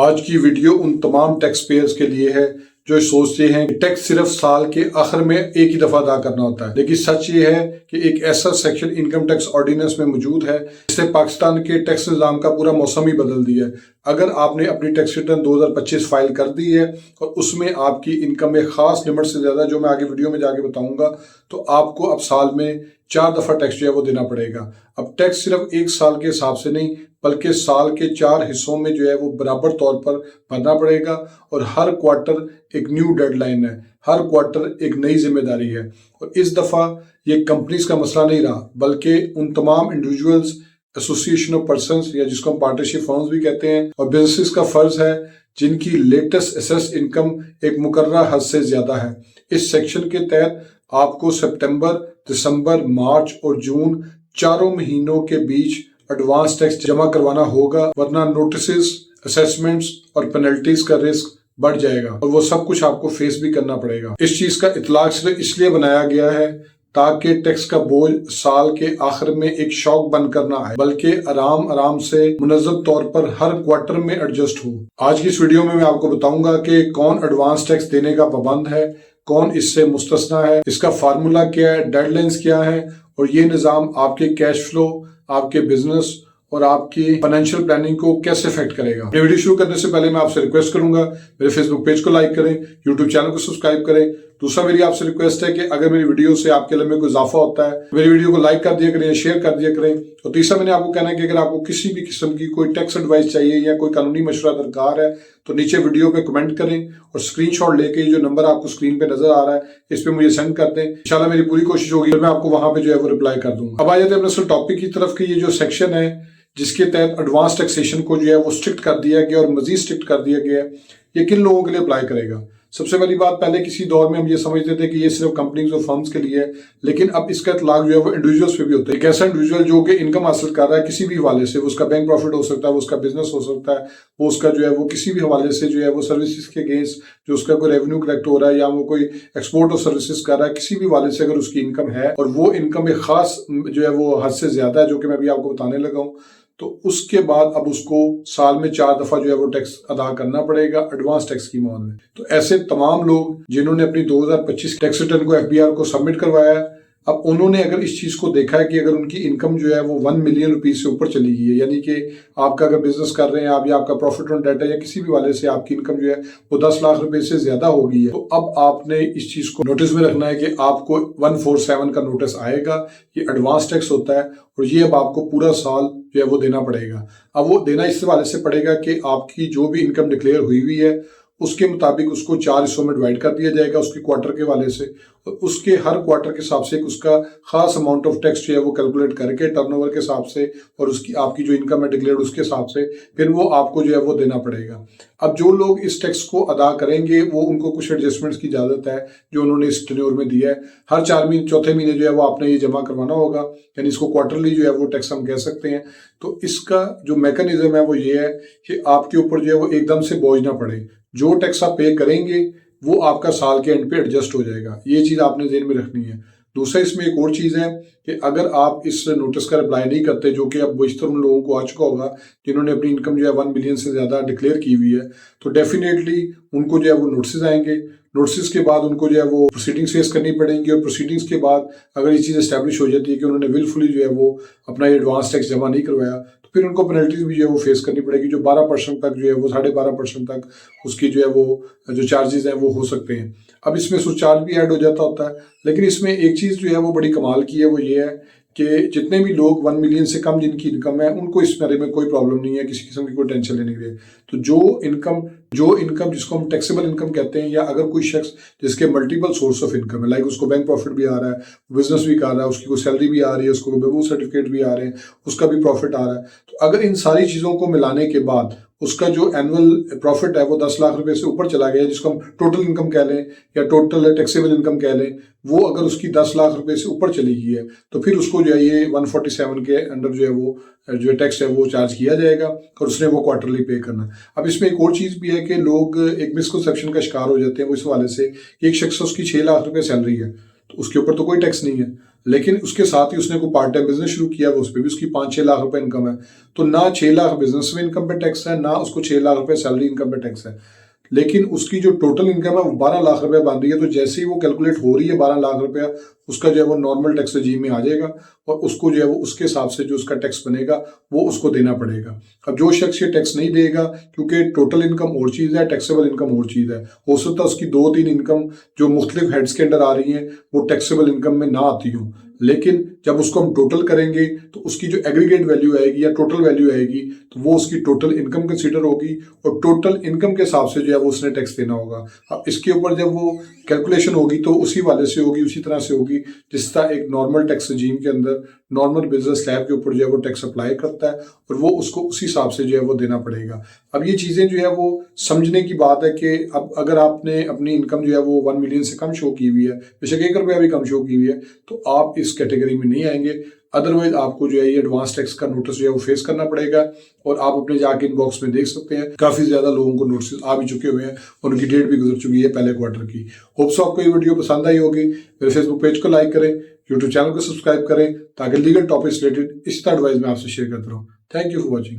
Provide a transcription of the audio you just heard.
आज की वीडियो उन तमाम टैक्स पेयर्स के लिए है जो सोचते हैं कि टैक्स सिर्फ साल के आखिर में एक ही दफा अदा करना होता है। लेकिन सच ये है कि एक ऐसा सेक्शन इनकम टैक्स ऑर्डिनेंस में मौजूद है जिसने पाकिस्तान के टैक्स निज़ाम का पूरा मौसम ही बदल दिया है। अगर आपने अपनी टैक्स रिटर्न 2025 फाइल कर दी है और उसमें आपकी इनकम एक खास लिमिट से ज्यादा, जो मैं आगे वीडियो में जाके बताऊंगा, तो आपको अब साल में 4 दफा टैक्स जो है वो देना पड़ेगा। अब टैक्स सिर्फ एक साल के हिसाब से नहीं बल्कि साल के 4 हिस्सों में जो है वो बराबर तौर पर भरना पड़ेगा और हर क्वार्टर एक न्यू डेडलाइन है, हर क्वार्टर एक नई जिम्मेदारी है। और इस दफा ये कंपनीज का मसला नहीं रहा बल्कि उन तमाम इंडिविजुअल्स, एसोसिएशन ऑफ पर्संस या जिसको हम पार्टनरशिप फर्म्स भी कहते हैं, और बिजनेसेस का फर्ज है जिनकी लेटेस्ट एसेस इनकम एक मुकर्रर हद से ज्यादा है। इस सेक्शन के तहत आपको सितंबर, दिसंबर, मार्च और जून चारों महीनों के बीच एडवांस टैक्स जमा करवाना होगा, वरना नोटिसेस, असेसमेंट्स और पेनल्टीज का रिस्क बढ़ जाएगा और वो सब कुछ आपको फेस भी करना पड़ेगा। इस चीज का इतलाक सिर्फ इसलिए बनाया गया है ताकि टैक्स का बोझ साल के आखिर में एक शौक बनकर ना आए बल्कि आराम आराम से मुनज़्ज़म तौर पर हर क्वार्टर में एडजस्ट हो। आज की इस वीडियो में मैं आपको बताऊंगा कि कौन एडवांस टैक्स देने का पाबंद है, कौन इससे मुस्तस्ना है, इसका फार्मूला क्या है, डेडलाइंस क्या है और ये निज़ाम आपके कैश फ्लो, आपके बिजनेस और आपकी फाइनेंशियल प्लानिंग को कैसे इफेक्ट करेगा। वीडियो शुरू करने से पहले मैं आपसे रिक्वेस्ट करूंगा मेरे फेसबुक पेज को लाइक करें, यूट्यूब चैनल को सब्सक्राइब करें। दूसरा मेरी आपसे रिक्वेस्ट है कि अगर मेरी वीडियो से आपके लिए कोई इजाफा होता है मेरी वीडियो को लाइक कर दिया करें, शेयर कर दिया करें। और तीसरा मैंने आपको कहना है कि अगर आपको किसी भी किस्म की कोई टैक्स एडवाइस चाहिए या कोई कानूनी मशवरा दरकार है तो नीचे वीडियो पे कमेंट करें और स्क्रीनशॉट लेके जो नंबर आपको स्क्रीन पे नजर आ रहा है इस पे मुझे सेंड कर दें। इंशाल्लाह मेरी पूरी कोशिश होगी और मैं आपको वहां पे जो है वो रिप्लाई कर दूंगा। अब आ जाते हैं अपने टॉपिक की तरफ कि ये जो सेक्शन है जिसके तहत एडवांस टैक्सेशन को जो है वो स्ट्रिक्ट कर दिया गया और मजीद स्ट्रिक्ट कर दिया गया, ये किन लोगों के लिए अप्लाई करेगा। सबसे पहली बात, पहले किसी दौर में हम ये समझते थे कि ये सिर्फ कंपनीज और फर्म्स के लिए है, लेकिन अब इसका इतलाक जो है वो इंडिविजुअल्स पे भी होता है। एक ऐसा इंडिविजुअल जो कि इनकम हासिल कर रहा है किसी भी हवाले से, उसका बैंक प्रॉफिट हो सकता है, वो उसका बिजनेस हो सकता है, वो उसका जो है वो किसी भी हवाले से जो है वो सर्विसेज के अगेंस्ट जो उसका कोई रेवेन्यू कलेक्ट हो रहा है या वो कोई एक्सपोर्ट और सर्विसेज कर रहा है, किसी भी हवाले से अगर उसकी इनकम है और वो इनकम एक खास जो है वो हद से ज्यादा है, जो कि मैं अभी आपको बताने लगा हूँ, तो उसके बाद अब उसको साल में 4 दफा जो है वो टैक्स अदा करना पड़ेगा एडवांस टैक्स की मौद में। तो ऐसे तमाम लोग जिन्होंने अपनी 2025 टैक्स रिटर्न को एफबीआर को सबमिट करवाया है, अब उन्होंने अगर इस चीज को देखा है कि अगर उनकी इनकम जो है वो 1 मिलियन रुपीज से ऊपर चली गई है, यानी कि आपका अगर बिजनेस कर रहे हैं आप या आपका प्रॉफिट ऑन डेटा या किसी भी वाले से आपकी इनकम जो है वो 10 लाख रुपए से ज्यादा हो गई है, तो अब आपने इस चीज को नोटिस में रखना है कि आपको 147 का नोटिस आएगा। ये एडवांस टैक्स होता है और ये अब आपको पूरा साल जो है वो देना पड़ेगा। अब वो देना इस हवाले से पड़ेगा कि आपकी जो भी इनकम डिक्लेयर हुई है उसके मुताबिक उसको 4 हिस्सों में डिवाइड कर दिया जाएगा उसके क्वार्टर के वाले से, और उसके हर क्वार्टर के हिसाब से उसका खास अमाउंट ऑफ टैक्स जो है वो कैलकुलेट करके टर्नओवर के हिसाब से और उसकी आपकी जो इनकम है डिक्लेयर उसके हिसाब से फिर वो आपको जो है वो देना पड़ेगा। अब जो लोग इस टैक्स को अदा करेंगे वो उनको कुछ एडजस्टमेंट्स की इजाजत है जो उन्होंने इस टेन्योर में दिया है। हर 4 महीने चौथे महीने जो है वो आपने ये जमा करवाना होगा, यानी इसको क्वार्टरली जो है वो टैक्स हम कह सकते हैं। तो इसका जो मैकेनिज्म है वो ये है कि आपके ऊपर जो है वो एकदम से बोझ ना पड़े, जो टैक्स आप पे करेंगे वो आपका साल के एंड पे एडजस्ट हो जाएगा। ये चीज आपने ध्यान में रखनी है। दूसरा इसमें एक और चीज है कि अगर आप इस नोटिस का रिप्लाई नहीं करते, जो कि अब बेशतर उन लोगों को आ चुका होगा जिन्होंने अपनी इनकम जो है 1 मिलियन से ज्यादा डिक्लेयर की हुई है, तो डेफिनेटली उनको जो है वो नोटिस आएंगे। नोटिस के बाद उनको जो है वो प्रोसीडिंग्स फेस करनी पड़ेंगी और प्रोसीडिंग्स के बाद अगर ये चीज एस्टेब्लिश हो जाती है कि उन्होंने विलफुली जो है वो अपना एडवांस टैक्स जमा नहीं करवाया, तो फिर उनको पेनल्टीज भी जो है वो फेस करनी पड़ेगी, जो 12% तक जो है वो 12.5% तक उसकी जो है वो जो चार्जेस हैं वो हो सकते हैं। अब इसमें सुरचार्ज भी ऐड हो जाता होता है, लेकिन इसमें एक चीज जो है वो बड़ी कमाल की है, वो ये है कि जितने भी लोग 1 मिलियन से कम जिनकी इनकम है उनको इस बारे में कोई प्रॉब्लम नहीं है, किसी किस्म की कोई टेंशन लेने के लिए। तो जो इनकम जिसको हम टैक्सेबल इनकम कहते हैं, या अगर कोई शख्स जिसके मल्टीपल सोर्स ऑफ इनकम है, लाइक उसको बैंक प्रॉफिट भी आ रहा है, बिजनेस भी कर रहा है, उसकी कोई सैलरी भी आ रही है, उसको बेबू सर्टिफिकेट भी आ रहे हैं, उसका भी प्रॉफिट आ रहा है, तो अगर इन सारी चीजों को मिलाने के बाद उसका जो एनुअल प्रॉफिट है वो 10 लाख रुपए से ऊपर चला गया, जिसको हम टोटल इनकम कह लें या टोटल टैक्सेबल इनकम कह लें, वो अगर उसकी 10 लाख रुपए से ऊपर चली गई है तो फिर उसको जो है ये 147 के अंडर जो है वो जो टैक्स है वो चार्ज किया जाएगा और उसने वो क्वार्टरली पे करना। अब इसमें एक और चीज भी है कि लोग एक मिसकंसेप्शन का शिकार हो जाते हैं वो इस हवाले से कि एक शख्स उसकी 6 लाख रुपए सैलरी है तो उसके ऊपर तो कोई टैक्स नहीं है, लेकिन उसके साथ ही उसने कोई पार्ट टाइम बिजनेस शुरू किया, उस पर भी उसकी 5-6 लाख रुपए इनकम है, तो ना 6 लाख बिजनेस में इनकम पे टैक्स है, ना उसको 6 लाख रुपए सैलरी इनकम पे टैक्स है। लेकिन उसकी जो टोटल इनकम है वो 12 लाख रुपए बन रही है, तो जैसे ही वो कैलकुलेट हो रही है 12 लाख रुपया, उसका जो है वो नॉर्मल टैक्स रजीम में आ जाएगा और उसको जो है वो उसके हिसाब से जो उसका टैक्स बनेगा वो उसको देना पड़ेगा। अब जो शख्स ये टैक्स नहीं देगा, क्योंकि टोटल इनकम और चीज़ है, टैक्सेबल इनकम और चीज़ है, हो सकता है उसकी 2-3 इनकम जो मुख्तलिफ हेड्स के अंडर आ रही हैं वो टैक्सेबल इनकम में ना आती हो, लेकिन जब उसको हम टोटल करेंगे तो उसकी जो एग्रीगेट वैल्यू आएगी या टोटल वैल्यू आएगी तो वो उसकी टोटल इनकम कंसीडर होगी और टोटल इनकम के हिसाब से जो है वो उसने टैक्स देना होगा। अब इसके ऊपर जब वो कैलकुलेशन होगी तो उसी वाले से होगी, उसी तरह से होगी जिस तरह एक नॉर्मल टैक्स रजीम के अंदर नॉर्मल बिजनेस स्लैब के ऊपर जो है वो टैक्स अप्लाई करता है और वो उसको उसी हिसाब से जो है वो देना पड़ेगा। अब ये चीज़ें जो है वो समझने की बात है कि अब अगर आपने अपनी इनकम जो है वो 1 मिलियन से कम शो की हुई है, बेशक 1 रुपया भी कम शो की हुई है, तो आप इस कैटेगरी में नहीं आएंगे। अदरवाइज आपको जो है ये एडवांस टैक्स का नोटिस जो है वो फेस करना पड़ेगा और आप अपने जाके इनबॉक्स में देख सकते हैं काफ़ी ज़्यादा लोगों को नोटिस आ भी चुके हुए हैं और उनकी डेट भी गुजर चुकी है पहले क्वार्टर की। होप सो आपको ये वीडियो पसंद आई होगी। मेरे फेसबुक पेज को लाइक करें, यूट्यूब चैनल को सब्सक्राइब करें ताकि लीगल टॉपिक्स रिलेटेड इस तरह एडवाइस मैं आपसे शेयर करता रहूँ। Thank you for watching.